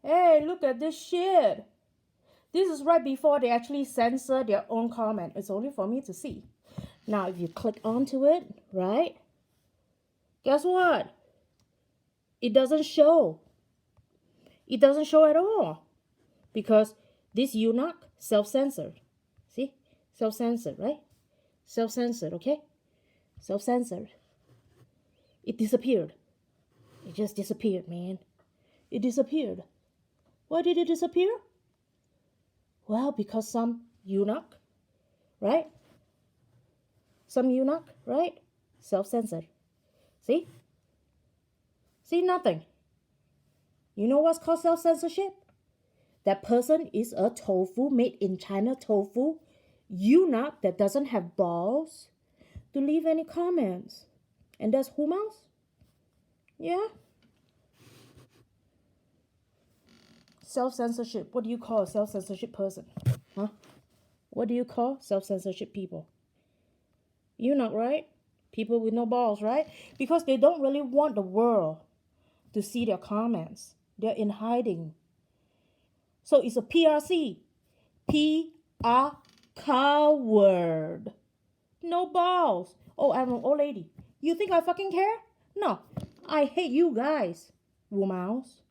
Hey, look at this shit. This is right before they actually censor their own comment. It's only for me to see. Now, if you click onto it, right? Guess what? It doesn't show. It doesn't show at all. Because this eunuch self-censored. See? Self-censored, right? Self-censored, okay? Self-censored. It disappeared. It just disappeared, man. It disappeared. Why did it disappear? Well, because some eunuch, right? Some eunuch, right? Self-censored. See? See, nothing. You know what's called self-censorship? That person is a tofu, made in China tofu, eunuch that doesn't have balls to leave any comments. And that's WHOMao? Yeah? Self-censorship. What do you call a self-censorship person? Huh? What do you call self-censorship people? Eunuch, right? People with no balls, right? Because they don't really want the world to see their comments. They're in hiding. So it's a PRC. PRCoward. No balls. Oh, I'm an old lady. You think I fucking care? No. I hate you guys. WHOMaos.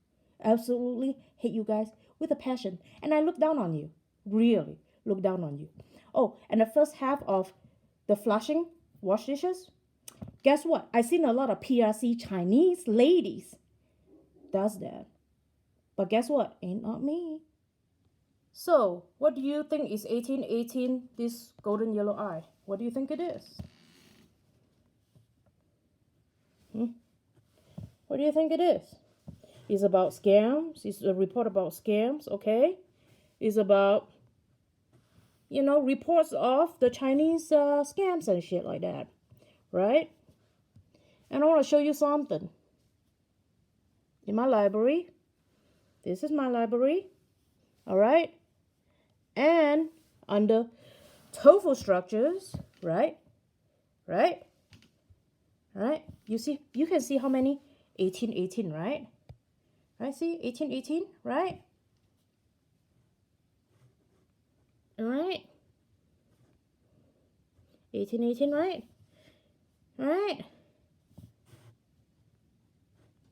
Absolutely hate you guys with a passion. And I look down on you. Really look down on you. Oh, and the first half of the flushing wash dishes. Guess what? I've seen a lot of PRC Chinese ladies does that. But guess what? Ain't not me. So, what do you think is 1818, this golden yellow eye? What do you think it is? What do you think it is? It's about scams. It's a report about scams, okay? It's about, reports of the Chinese scams and shit like that, right? And I want to show you something. In my library, this is my library, all right? And under tofu structures, right? You can see how many 1818, right? Right, see 1818, right? All right. 1818, right? All right.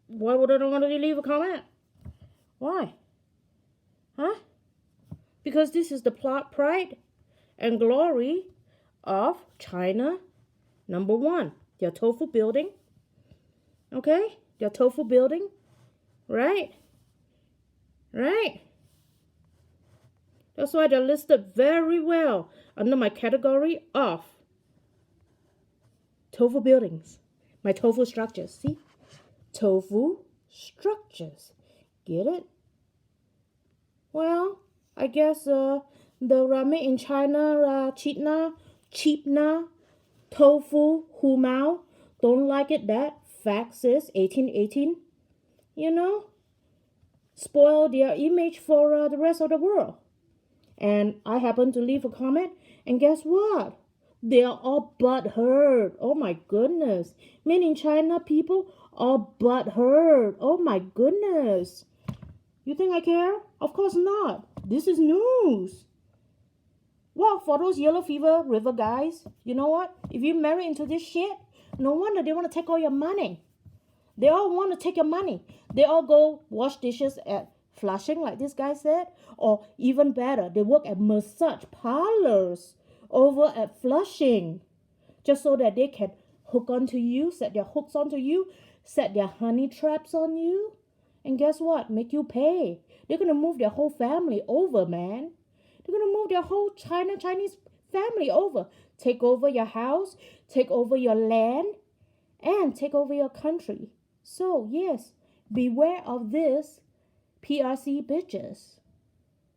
Why would I not want to leave a comment? Why? Huh? Because this is the pride and glory of China. Number one, their tofu building. Okay? Their tofu building. Right? That's why they're listed very well under my category of tofu buildings. My tofu structures. See? Tofu structures. Get it? Well, I guess the ramen in China, CheatNa CheapNa tofu WHOMao don't like it that fact says 1818. Spoil their image for the rest of the world. And I happen to leave a comment, and guess what? They are all butthurt. Oh my goodness. Men in China people are butthurt. Oh my goodness. You think I care? Of course not. This is news. Well, for those yellow fever river guys, you know what? If you marry into this shit, no wonder they want to take all your money. They all want to take your money. They all go wash dishes at Flushing, like this guy said. Or even better, they work at massage parlors over at Flushing. Just so that they can hook onto you, set their hooks onto you, set their honey traps on you. And guess what? Make you pay. They're going to move their whole family over, man. They're going to move their whole Chinese family over. Take over your house, take over your land, and take over your country. So, yes, beware of this PRC bitches.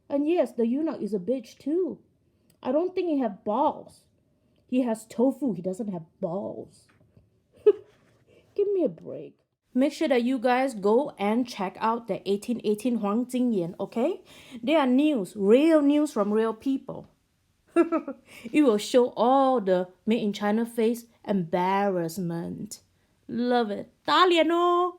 And yes, the eunuch is a bitch too. I don't think he has balls. He has tofu. He doesn't have balls. Give me a break. Make sure that you guys go and check out the 1818 Huang Jingyan, okay? They are news, real news from real people. It will show all the made in China face embarrassment. Love it. 打脸哦